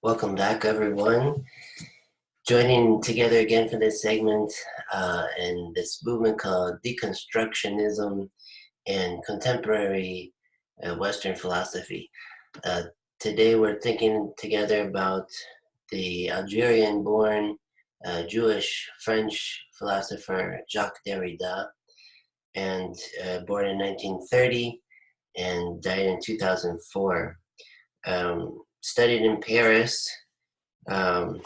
Welcome back, everyone. Joining together again for this segment in this movement called Deconstructionism and Contemporary Western Philosophy. Today we're thinking together about the Algerian-born Jewish French philosopher Jacques Derrida, and born in 1930 and died in 2004. Studied in Paris and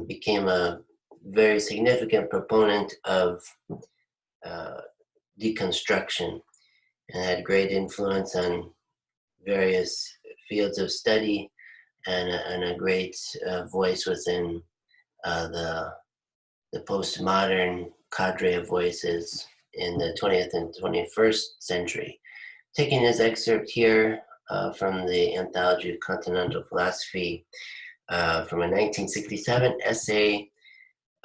became a very significant proponent of deconstruction and had great influence on various fields of study and a great voice within the postmodern cadre of voices in the 20th and 21st century. Taking his excerpt here from the Anthology of Continental Philosophy from a 1967 essay,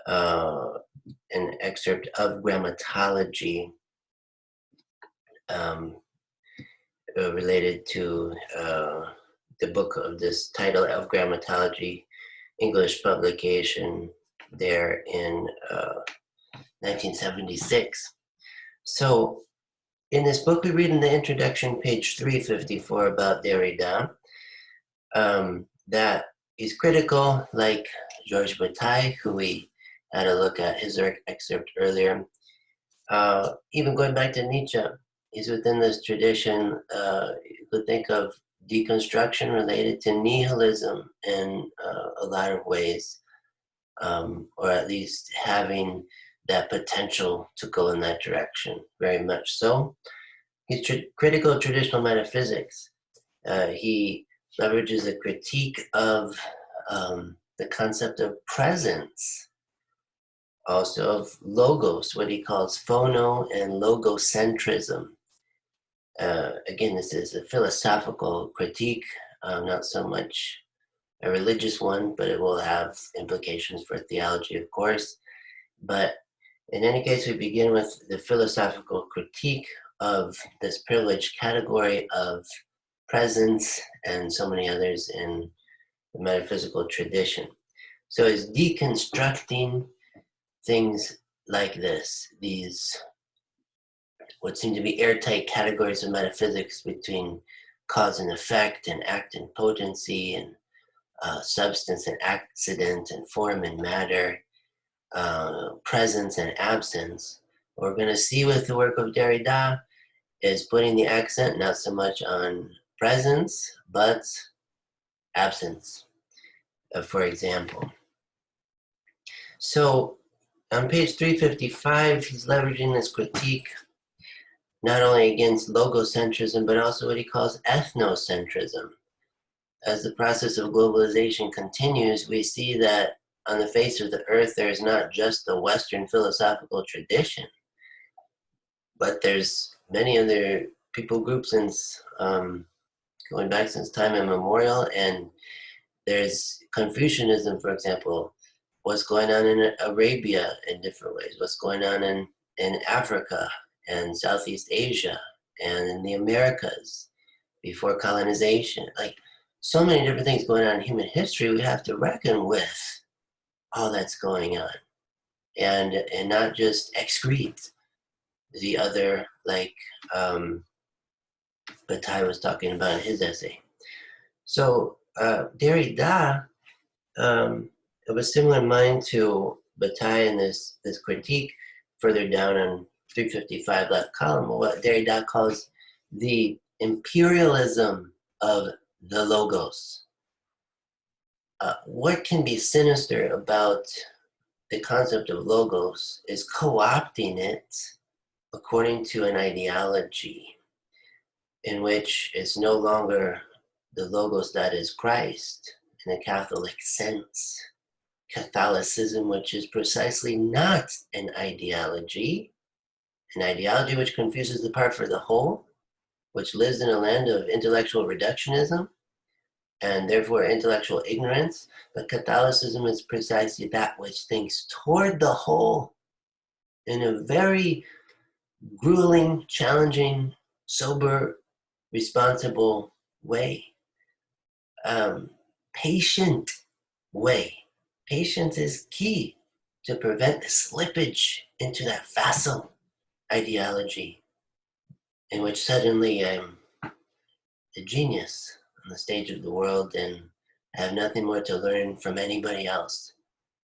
an excerpt of Grammatology related to the book of this title of Grammatology, English publication there in 1976. So in this book, we read in the introduction, page 354, about Derrida, that he's critical, like Georges Bataille, who we had a look at his excerpt earlier. Even going back to Nietzsche, he's within this tradition. You could think of deconstruction related to nihilism in a lot of ways, or at least having that potential to go in that direction, very much so. He's critical of traditional metaphysics. He leverages a critique of the concept of presence, also of logos, what he calls phono and logocentrism. Again, this is a philosophical critique, not so much a religious one, but it will have implications for theology, of course. But in any case, we begin with the philosophical critique of this privileged category of presence and so many others in the metaphysical tradition. So it's deconstructing things like this, these what seem to be airtight categories of metaphysics between cause and effect and act and potency and substance and accident and form and matter, presence and absence. What we're going to see with the work of Derrida is putting the accent not so much on presence, but absence, for example. So on page 355, he's leveraging this critique not only against logocentrism, but also what he calls ethnocentrism. As the process of globalization continues, we see that on the face of the earth, there is not just the Western philosophical tradition, but there's many other people groups since going back since time immemorial, and there's Confucianism, for example, what's going on in Arabia in different ways, what's going on in Africa and Southeast Asia and in the Americas before colonization. Like so many different things going on in human history, we have to reckon with all that's going on and not just excrete the other, like Bataille was talking about in his essay. So Derrida, of a similar mind to Bataille in this critique further down on 355 left column, what Derrida calls the imperialism of the logos. What can be sinister about the concept of logos is co-opting it according to an ideology in which it's no longer the logos that is Christ in a Catholic sense. Catholicism, which is precisely not an ideology which confuses the part for the whole, which lives in a land of intellectual reductionism and therefore intellectual ignorance. But Catholicism is precisely that which thinks toward the whole in a very grueling, challenging, sober, responsible way. um, patient way. Patience is key to prevent the slippage into that facile ideology in which suddenly I'm a genius on the stage of the world and have nothing more to learn from anybody else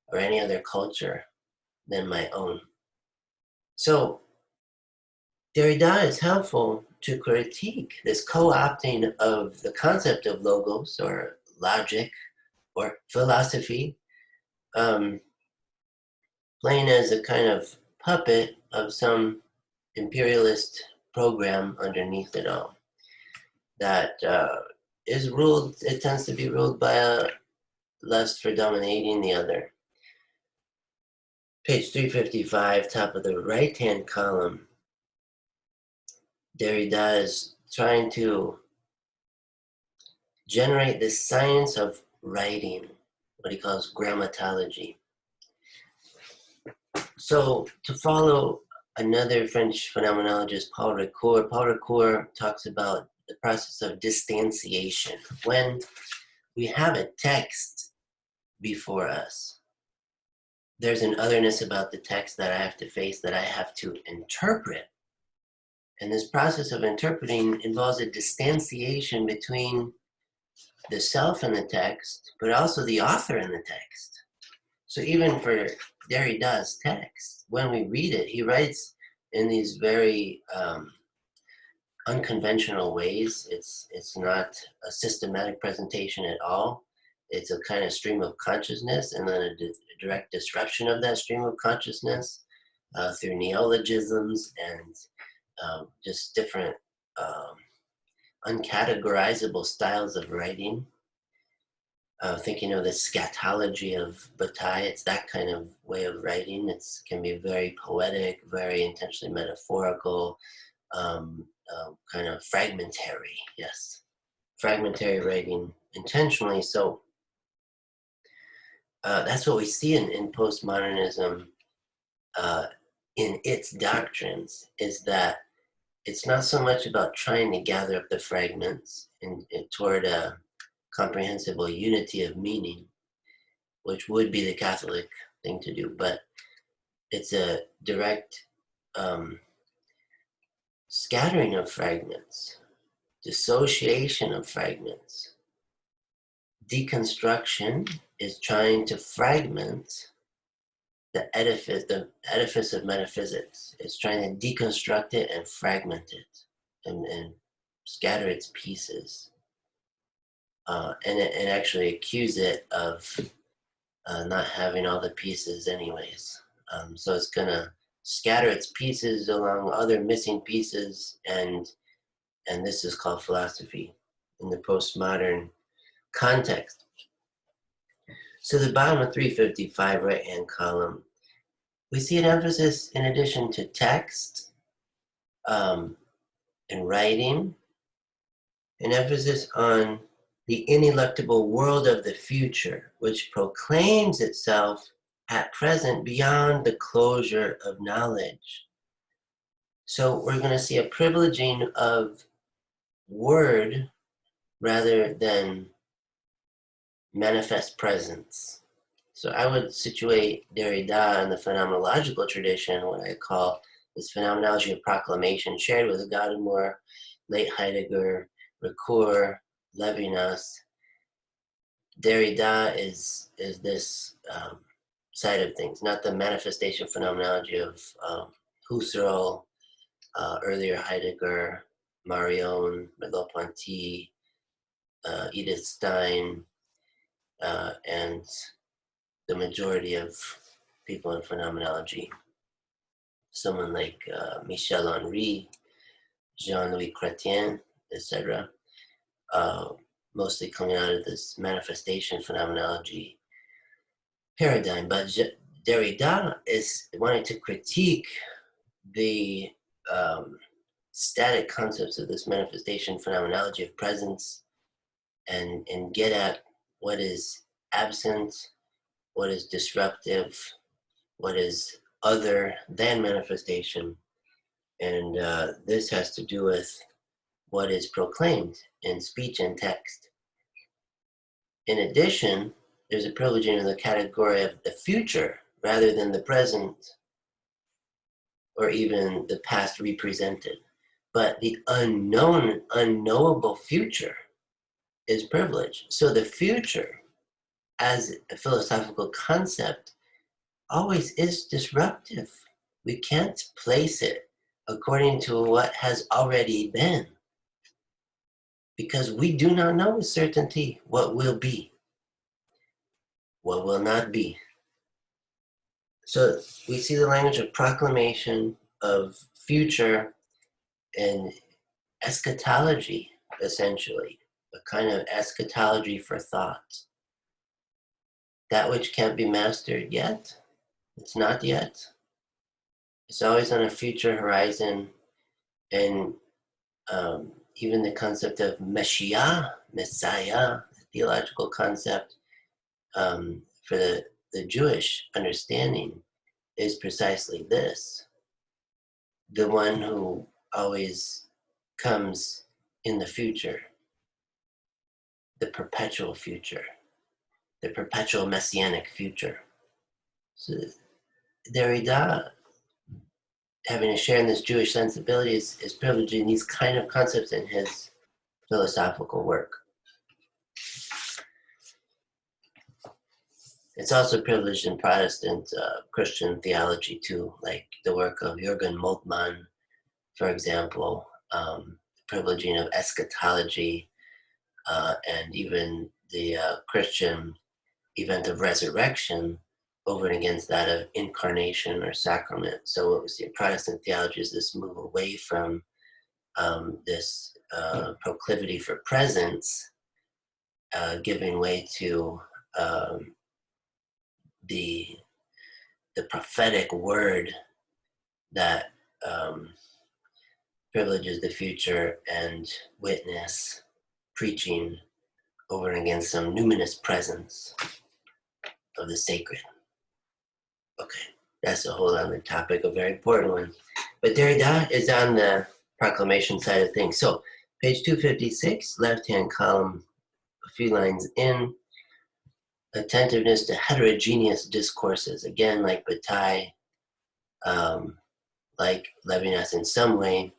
or any other culture than my own. So Derrida is helpful to critique this co-opting of the concept of logos or logic or philosophy, um, playing as a kind of puppet of some imperialist program underneath it all that is ruled, it tends to be ruled by a lust for dominating the other. Page 355, top of the right-hand column, Derrida is trying to generate the science of writing, what he calls grammatology. So to follow another French phenomenologist, Paul Ricoeur talks about the process of distanciation. When we have a text before us, there's an otherness about the text that I have to face, that I have to interpret. And this process of interpreting involves a distanciation between the self in the text, but also the author in the text. So even for Derrida's text, when we read it, he writes in these very unconventional ways. It's not a systematic presentation at all. It's a kind of stream of consciousness and then a direct disruption of that stream of consciousness through neologisms and just different uncategorizable styles of writing. Thinking of the scatology of Bataille, it's that kind of way of writing. It can be very poetic, very intentionally metaphorical, kind of fragmentary, yes. Fragmentary writing intentionally. So that's what we see in postmodernism in its doctrines, is that it's not so much about trying to gather up the fragments toward a comprehensible unity of meaning, which would be the Catholic thing to do, but it's a direct scattering of fragments, dissociation of fragments. Deconstruction is trying to fragment the edifice of metaphysics. It's trying to deconstruct it and fragment it and scatter its pieces. And actually accuse it of not having all the pieces anyways. So it's gonna scatter its pieces along other missing pieces, and this is called philosophy in the postmodern context. So the bottom of 355 right-hand column, we see an emphasis, in addition to text and writing, an emphasis on the ineluctable world of the future, which proclaims itself at present beyond the closure of knowledge. So we're going to see a privileging of word rather than manifest presence. So I would situate Derrida in the phenomenological tradition, what I call this phenomenology of proclamation, shared with Gadamer, late Heidegger, Ricoeur, Levinas. Derrida is this side of things, not the manifestation phenomenology of Husserl, earlier Heidegger, Marion, Merleau-Ponty, Edith Stein, and the majority of people in phenomenology. Someone like Michel Henry, Jean-Louis Chrétien, etc., mostly coming out of this manifestation phenomenology paradigm. But Derrida is wanting to critique the static concepts of this manifestation phenomenology of presence and get at what is absent, what is disruptive, what is other than manifestation. And this has to do with what is proclaimed in speech and text. In addition, there's a privileging of the category of the future rather than the present or even the past represented. But the unknown, unknowable future is privilege. So the future, as a philosophical concept, always is disruptive. We can't place it according to what has already been because we do not know with certainty what will be, what will not be. So we see the language of proclamation, of future, and eschatology, essentially, a kind of eschatology for thought. That which can't be mastered yet, it's not yet. It's always on a future horizon, and even the concept of Messiah, Messiah, theological concept for the Jewish understanding is precisely this. The one who always comes in the future, the perpetual future, the perpetual messianic future. So Derrida, having a share in this Jewish sensibility, is privileging these kind of concepts in his philosophical work. It's also privileged in Protestant Christian theology too, like the work of Jürgen Moltmann, for example, privileging of eschatology, and even the Christian event of resurrection over and against that of incarnation or sacrament. So what we see in Protestant theology is this move away from this proclivity for presence, giving way to the prophetic word that privileges the future and witness, preaching over and against some numinous presence of the sacred. Okay, that's a whole other topic, a very important one. But Derrida is on the proclamation side of things. So, page 256, left-hand column, a few lines in, attentiveness to heterogeneous discourses. Again, like Bataille, like Levinas in some way,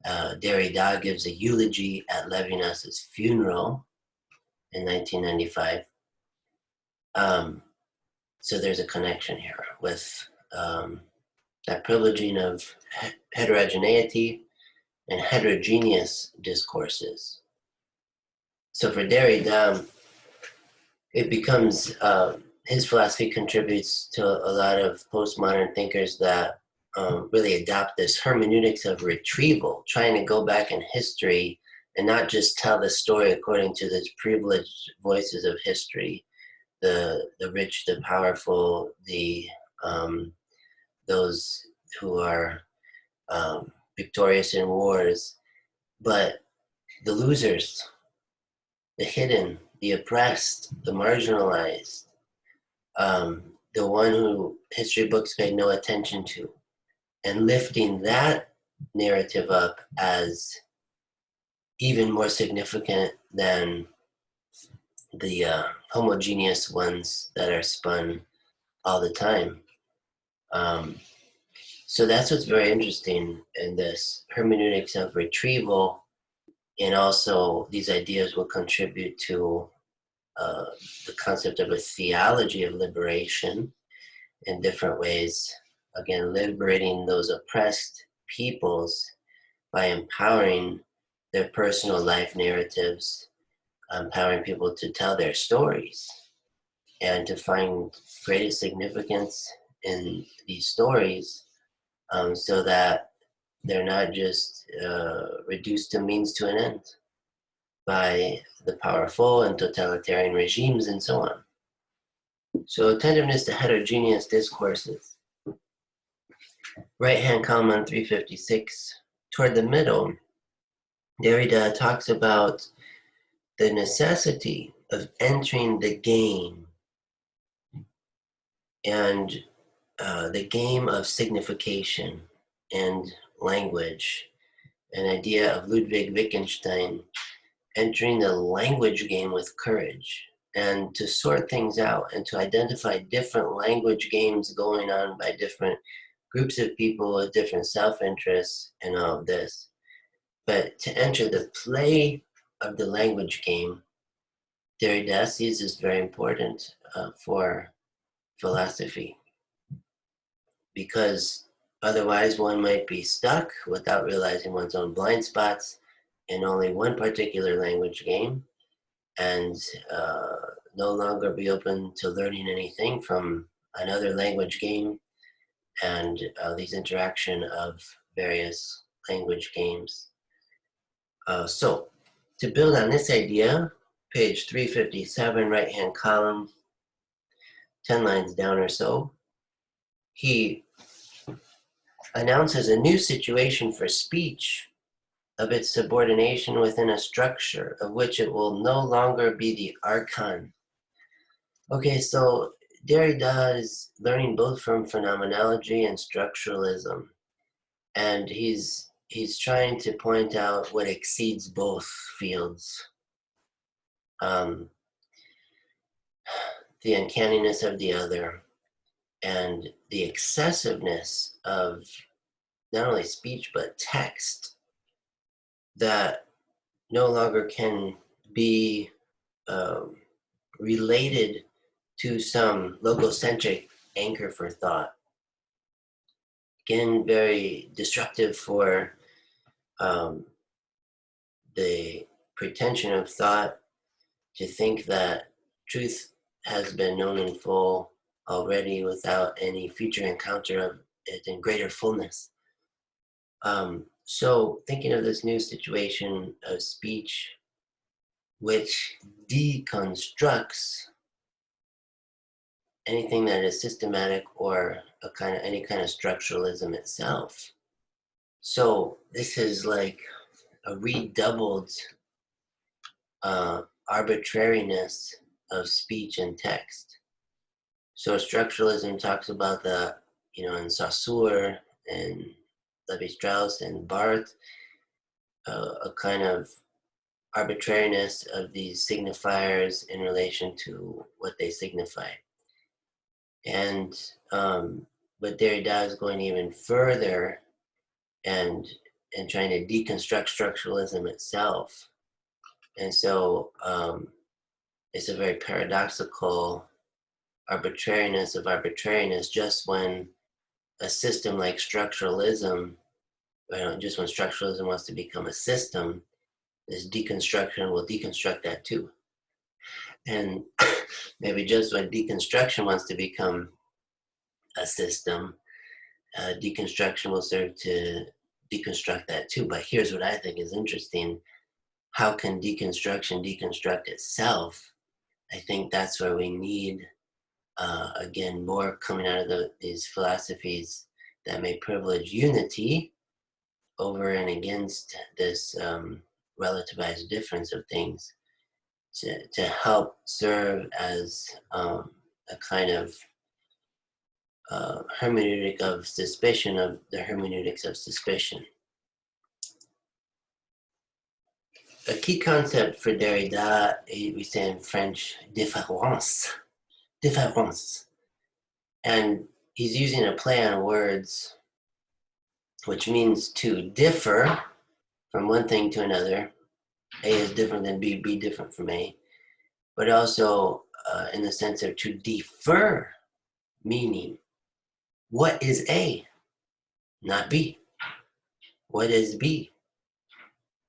Derrida gives a eulogy at Levinas's funeral in 1995. So there's a connection here with that privileging of heterogeneity and heterogeneous discourses. So for Derrida, it becomes, his philosophy contributes to a lot of postmodern thinkers that really adopt this hermeneutics of retrieval, trying to go back in history and not just tell the story according to the privileged voices of history, the rich, the powerful, those who are victorious in wars, but the losers, the hidden, the oppressed, the marginalized, the one who history books paid no attention to, and lifting that narrative up as even more significant than the homogeneous ones that are spun all the time. So that's what's very interesting in this hermeneutics of retrieval, and also these ideas will contribute to the concept of a theology of liberation in different ways. Again, liberating those oppressed peoples by empowering their personal life narratives, empowering people to tell their stories and to find greatest significance in these stories, so that they're not just reduced to means to an end by the powerful and totalitarian regimes and so on. So attentiveness to heterogeneous discourses. Right-hand column on 356, toward the middle, Derrida talks about the necessity of entering the game, and the game of signification and language, an idea of Ludwig Wittgenstein entering the language game with courage. and to sort things out and to identify different language games going on by different groups of people with different self-interests and all of this. But to enter the play of the language game, Derrida sees is very important for philosophy, because otherwise one might be stuck without realizing one's own blind spots in only one particular language game, and no longer be open to learning anything from another language game and these interaction of various language games. So to build on this idea, page 357, right-hand column, 10 lines down or so, he announces a new situation for speech of its subordination within a structure of which it will no longer be the archon. Okay, so Derrida is learning both from phenomenology and structuralism, and he's trying to point out what exceeds both fields. The uncanniness of the other and the excessiveness of not only speech but text that no longer can be related to some logocentric anchor for thought. Again, very destructive for the pretension of thought to think that truth has been known in full already without any future encounter of it in greater fullness. So thinking of this new situation of speech, which deconstructs anything that is systematic or any kind of structuralism itself. So this is like a redoubled arbitrariness of speech and text. So structuralism talks about the, in Saussure and Levi-Strauss and Barthes, a kind of arbitrariness of these signifiers in relation to what they signify. And but Derrida is going even further and trying to deconstruct structuralism itself. And so it's a very paradoxical arbitrariness of arbitrariness just when a system like structuralism, just when structuralism wants to become a system, this deconstruction will deconstruct that too. And maybe just when deconstruction wants to become a system, deconstruction will serve to deconstruct that too. But here's what I think is interesting. How can deconstruction deconstruct itself? I think that's where we need, again, more coming out of these philosophies that may privilege unity over and against this relativized difference of things, to help serve as a kind of hermeneutic of suspicion of the hermeneutics of suspicion. A key concept for Derrida, we say in French, différence. And he's using a play on words, which means to differ from one thing to another. A is different than B, B different from A. But also in the sense of to defer, meaning, what is A? Not B. What is B?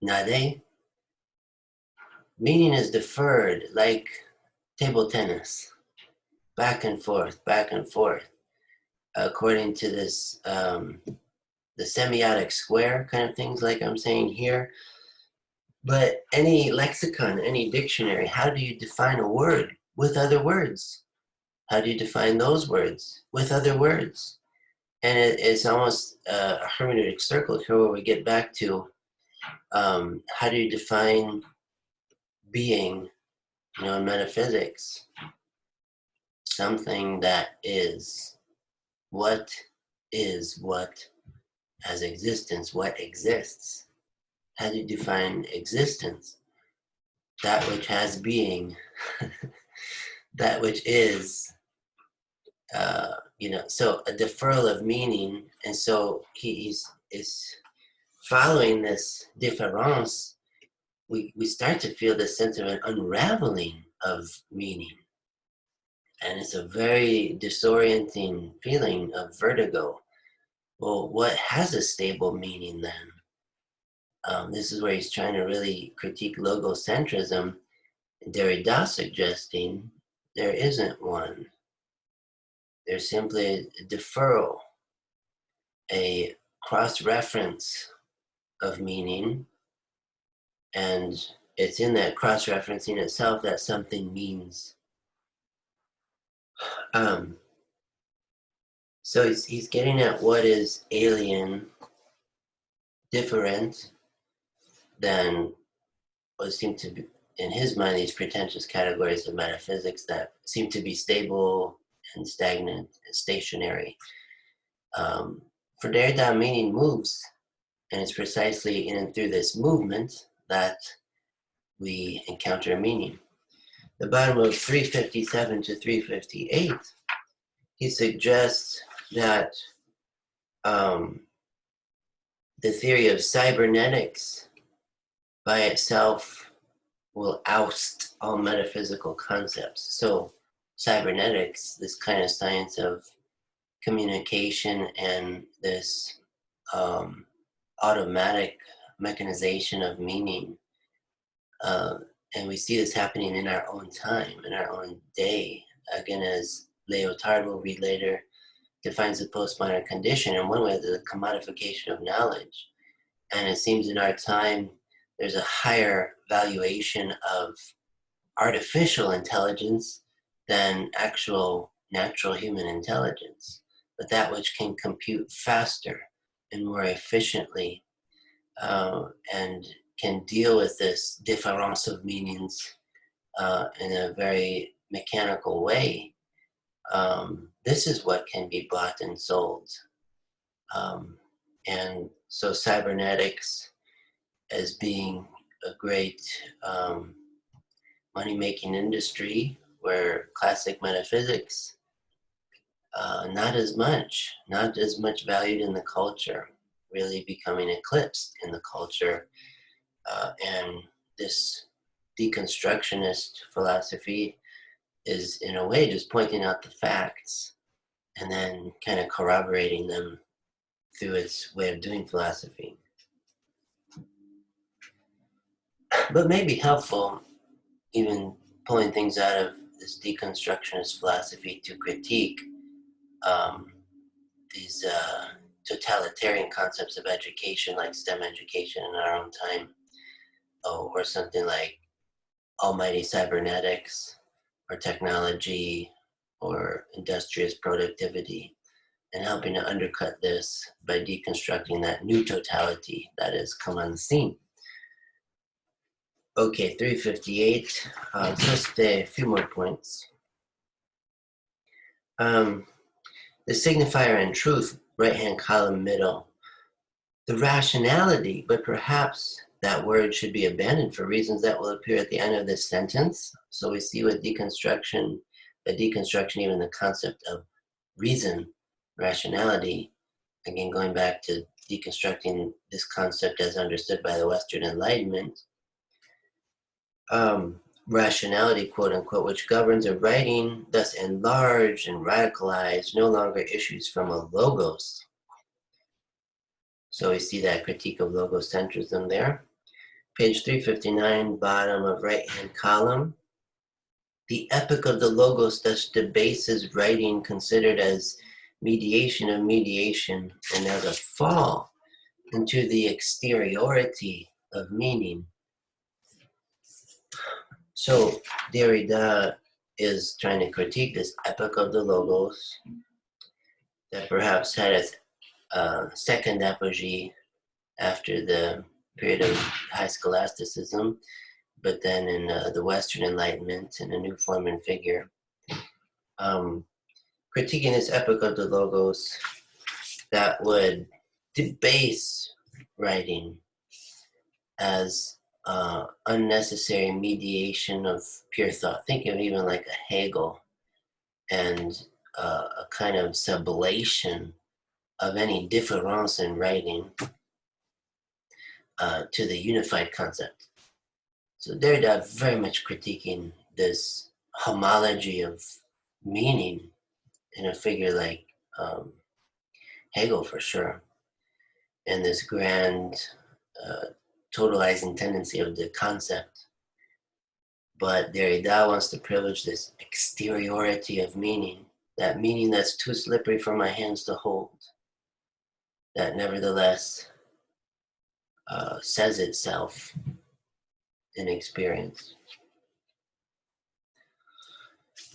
Not A. Meaning is deferred, like table tennis, back and forth, according to this, the semiotic square kind of things like I'm saying here. But any lexicon, any dictionary, how do you define a word with other words? How do you define those words with other words? And it's almost a hermeneutic circle here where we get back to how do you define being, in metaphysics? Something that is what has existence, what exists. How do you define existence? That which has being that which is, so a deferral of meaning. And so is following this difference, we start to feel this sense of an unraveling of meaning. And it's a very disorienting feeling of vertigo. Well, what has a stable meaning then? This is where he's trying to really critique logocentrism. Derrida suggesting there isn't one. There's simply a deferral, a cross-reference of meaning, and it's in that cross-referencing itself that something means. So he's getting at what is alien, different than what seem to be, in his mind, these pretentious categories of metaphysics that seem to be stable and stagnant and stationary. For Derrida, meaning moves, and it's precisely in and through this movement that we encounter meaning. The bottom of 357 to 358, he suggests that the theory of cybernetics by itself will oust all metaphysical concepts. So cybernetics, this kind of science of communication and this automatic mechanization of meaning, and we see this happening in our own time, in our own day. Again, as Lyotard will read later, defines the postmodern condition in one way, the commodification of knowledge. And it seems in our time, there's a higher valuation of artificial intelligence than actual natural human intelligence, but that which can compute faster and more efficiently, and can deal with this difference of meanings in a very mechanical way. This is what can be bought and sold. And so cybernetics as being a great money-making industry, where classic metaphysics, not as much valued in the culture, really becoming eclipsed in the culture. And this deconstructionist philosophy is, in a way, just pointing out the facts and then kind of corroborating them through its way of doing philosophy. But may be helpful, even pulling things out of this deconstructionist philosophy, to critique these totalitarian concepts of education, like STEM education in our own time, or something like almighty cybernetics, or technology, or industrious productivity, and helping to undercut this by deconstructing that new totality that has come on the scene. Okay, 358, just a few more points. The signifier in truth, right-hand column, middle. The rationality, but perhaps that word should be abandoned for reasons that will appear at the end of this sentence. So we see with deconstruction, even the concept of reason, rationality, again, going back to deconstructing this concept as understood by the Western Enlightenment, rationality, quote unquote, which governs a writing, thus enlarged and radicalized, no longer issues from a logos. So we see that critique of logocentrism there. Page 359, bottom of right-hand column. The epic of the logos thus debases writing considered as mediation of mediation and as a fall into the exteriority of meaning. So Derrida is trying to critique this epic of the logos that perhaps had its second apogee after the period of high scholasticism, but then in the Western Enlightenment in a new form and figure. Critiquing this epic of the logos that would debase writing as unnecessary mediation of pure thought. Think of even like a Hegel and a kind of sublation of any difference in writing to the unified concept. So Derrida very much critiquing this homology of meaning in a figure like Hegel for sure, and this grand uh, totalizing tendency of the concept. But Derrida wants to privilege this exteriority of meaning, that meaning that's too slippery for my hands to hold, that nevertheless says itself in experience.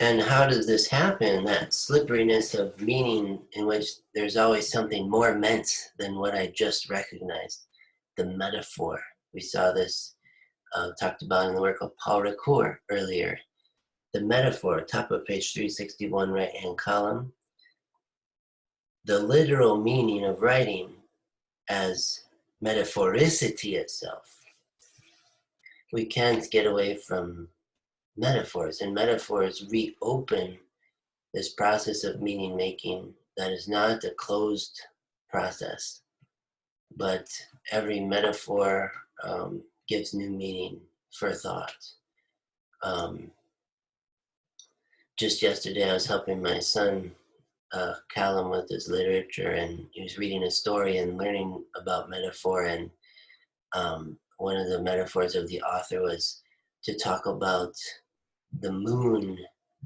And how does this happen? That slipperiness of meaning in which there's always something more meant than what I just recognized. The metaphor. We saw this talked about in the work of Paul Ricoeur earlier. The metaphor, top of page 361, right-hand column. The literal meaning of writing as metaphoricity itself. We can't get away from metaphors, and metaphors reopen this process of meaning making that is not a closed process, but every metaphor gives new meaning for thought. Just yesterday, I was helping my son, Callum, with his literature, and he was reading a story and learning about metaphor. And one of the metaphors of the author was to talk about the moon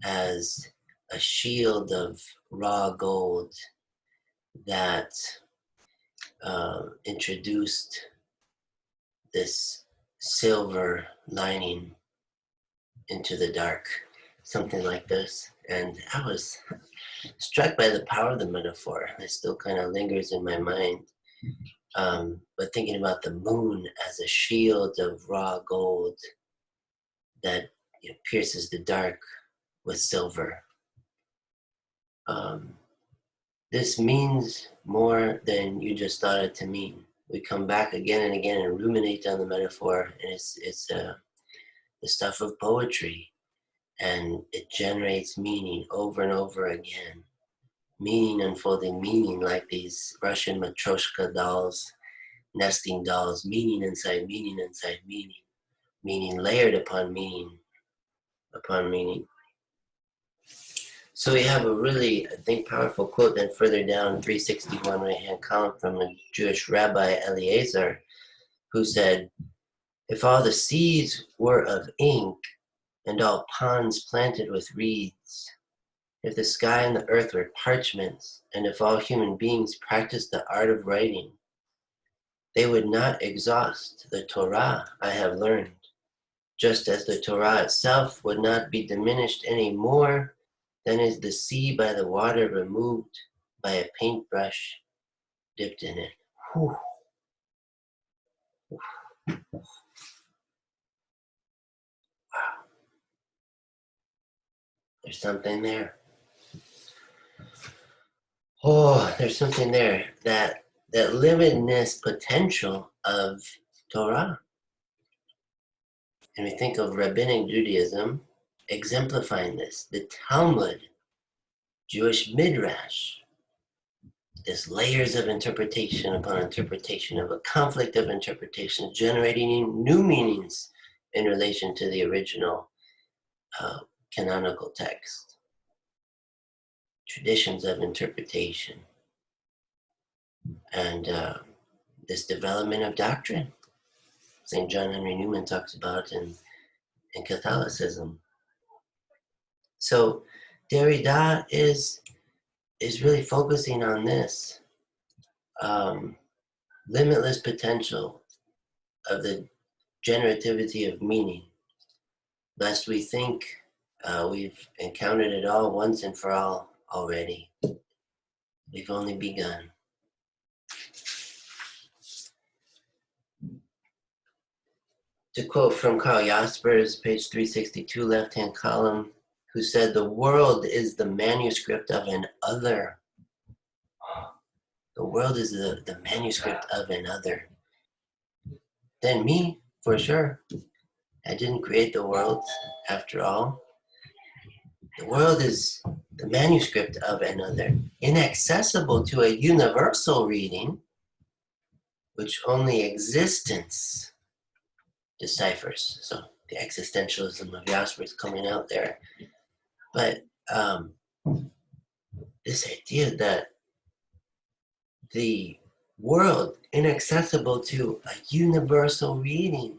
as a shield of raw gold that introduced this silver lining into the dark, something like this. And I was struck by the power of the metaphor. It still kind of lingers in my mind. But thinking about the moon as a shield of raw gold that pierces the dark with silver. This means more than you just thought it to mean. We come back again and again and ruminate on the metaphor, and it's the stuff of poetry, and it generates meaning over and over again. Meaning unfolding meaning, like these Russian Matryoshka dolls, nesting dolls, meaning inside meaning inside meaning, meaning layered upon meaning upon meaning. So we have a really, I think, powerful quote then further down, 361 right-hand column, from a Jewish rabbi, Eliezer, who said, "If all the seas were of ink and all ponds planted with reeds, if the sky and the earth were parchments, and if all human beings practiced the art of writing, they would not exhaust the Torah I have learned, just as the Torah itself would not be diminished any more than is the sea by the water removed by a paintbrush dipped in it." Whew. Wow. There's something there. Oh, there's something there. That limitedness potential of Torah. And we think of Rabbinic Judaism exemplifying this. The Talmud, Jewish Midrash, this layers of interpretation upon interpretation of a conflict of interpretation, generating new meanings in relation to the original canonical text. Traditions of interpretation. And this development of doctrine. St. John Henry Newman talks about in Catholicism. So Derrida is really focusing on this limitless potential of the generativity of meaning, lest we think we've encountered it all once and for all already. We've only begun. To quote from Karl Jaspers, page 362, left-hand column, who said, "The world is the manuscript of an other." The world is the manuscript of another. Then me, for sure. I didn't create the world, after all. The world is the manuscript of another, inaccessible to a universal reading, which only existence deciphers. So the existentialism of Jasper is coming out there. But this idea that the world inaccessible to a universal reading,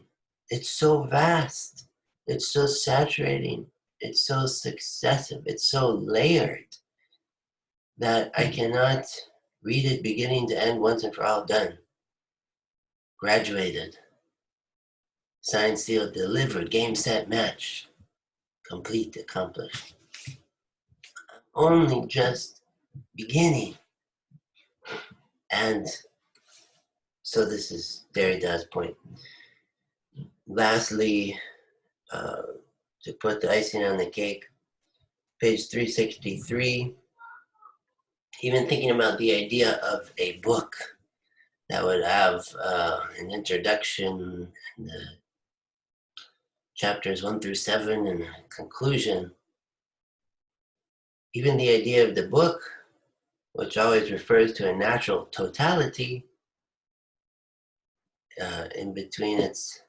it's so vast, it's so saturating, it's so successive, it's so layered that I cannot read it beginning to end once and for all. Done. Graduated. Signed, sealed, delivered. Game, set, match. Complete, accomplished. Only just beginning. And so this is Derrida's point. Lastly, to put the icing on the cake, page 363, even thinking about the idea of a book that would have an introduction and chapters 1 through 7 and a conclusion. Even the idea of the book, which always refers to a natural totality in between its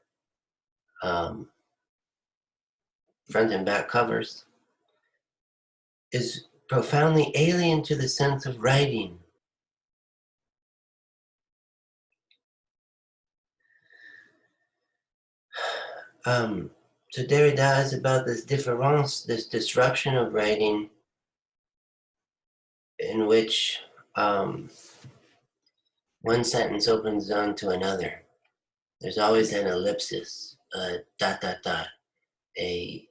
front and back covers, is profoundly alien to the sense of writing. So Derrida is about this difference, this disruption of writing, in which one sentence opens on to another. There's always an ellipsis, a dot, dot, dot, a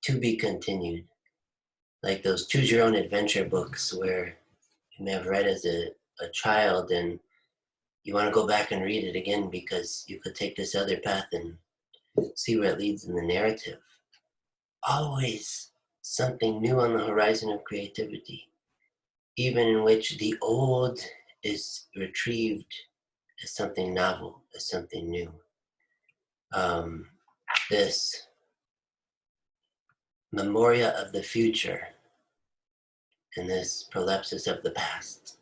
to be continued. Like those choose your own adventure books where you may have read as a child and you want to go back and read it again because you could take this other path and see where it leads in the narrative. Always something new on the horizon of creativity, even in which the old is retrieved as something novel, as something new. This memoria of the future and this prolepsis of the past.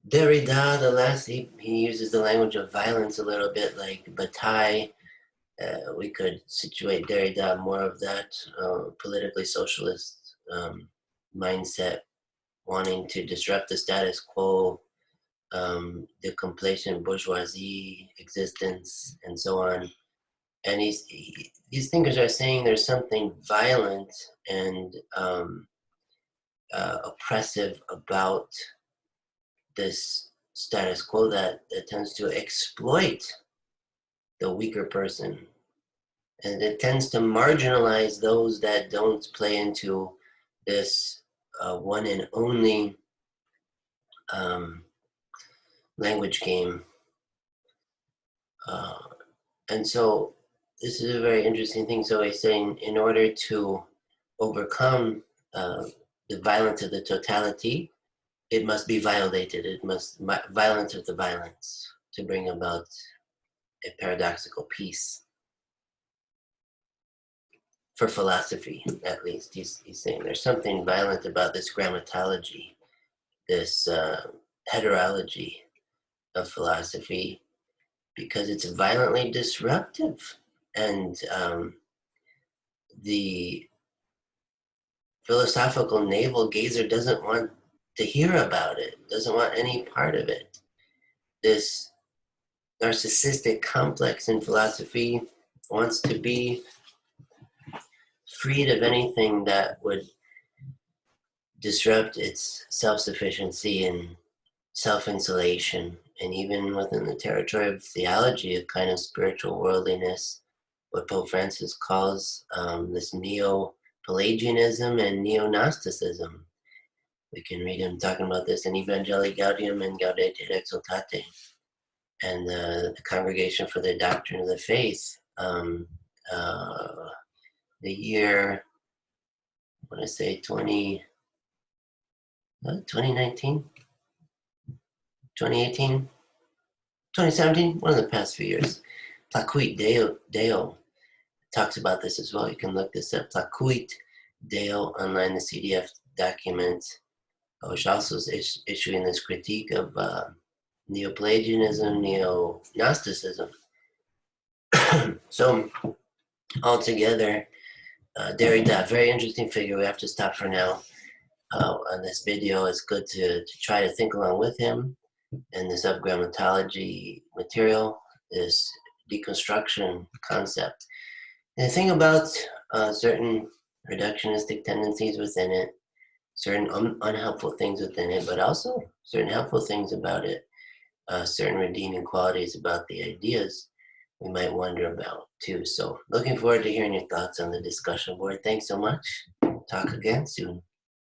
Derrida, the last, he uses the language of violence a little bit, like bataille. We could situate Derrida more of that politically socialist mindset, wanting to disrupt the status quo, the complacent bourgeoisie existence, and so on. And these thinkers are saying there's something violent and oppressive about this status quo that tends to exploit the weaker person. And it tends to marginalize those that don't play into this one and only language game. And so this is a very interesting thing. So he's saying in order to overcome the violence of the totality, it must be violated. It must violence of the violence to bring about a paradoxical peace. For philosophy, at least, he's saying there's something violent about this grammatology, this heterology of philosophy, because it's violently disruptive. And the philosophical navel gazer doesn't want to hear about it, doesn't want any part of it. This narcissistic complex in philosophy wants to be freed of anything that would disrupt its self-sufficiency and self-insulation. And even within the territory of theology, a kind of spiritual worldliness, what Pope Francis calls this neo-Pelagianism and neo-Gnosticism. We can read him talking about this in Evangelii Gaudium and Gaudete et Exsultate, and the Congregation for the Doctrine of the Faith. The year, I want to say 2019. 2018, 2017, one of the past few years. Placuit Deo talks about this as well. You can look this up. Placuit Deo online, the CDF document, which also is issuing this critique of Neo-Pelagianism, Neo-Gnosticism. So altogether, Derrida, very interesting figure. We have to stop for now on this video. It's good to try to think along with him in this of grammatology material, this deconstruction concept. And the thing about certain reductionistic tendencies within it, certain unhelpful things within it, but also certain helpful things about it, certain redeeming qualities about the ideas we might wonder about too. So looking forward to hearing your thoughts on the discussion board. Thanks so much. Talk again soon.